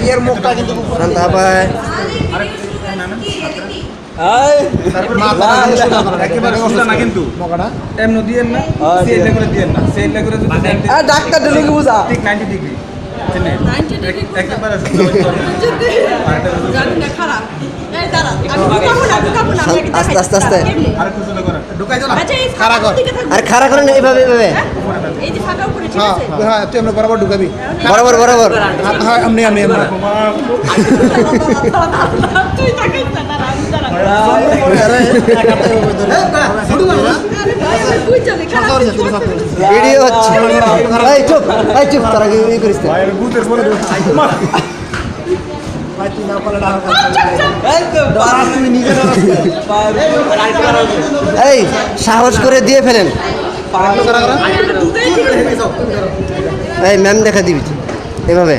এর মুখটা কিন্তু শান্ত ভাই ডাক্তার দিল কি বুঝা ঠিক 90 ডিগ্রি আস্তে আস্তে আস্তে খাড়া কর আর খাড়া করেন এইভাবে এইভাবে হ্যাঁ তুই আমরা বরাবর ঢুকাবি বরাবর বরাবর হ্যাঁ এমনি এমনি এমনি ভিডিও হচ্ছে এই চুপ তারা কি করিস না? এই সাহস করে দিয়ে ফেলেন এই ম্যাম দেখা দিবি এভাবে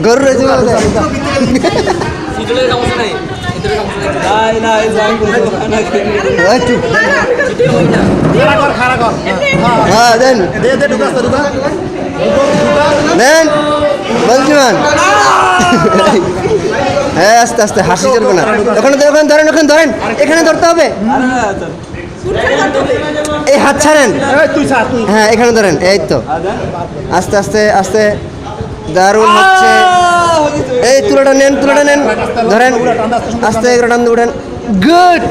গরুর হ্যাঁ দেন দেন বলছি মান হ্যাঁ আস্তে আস্তে হাসি চলবে না ওখানে ধরেন এখানে ধরতে হবে এই হাত ছাড়েন হ্যাঁ এখানে ধরেন এই তো আস্তে আস্তে আস্তে দারুণ হচ্ছে এই তুলাটা নেন ধরেন আস্তে এগুলো টান উঠেন গুড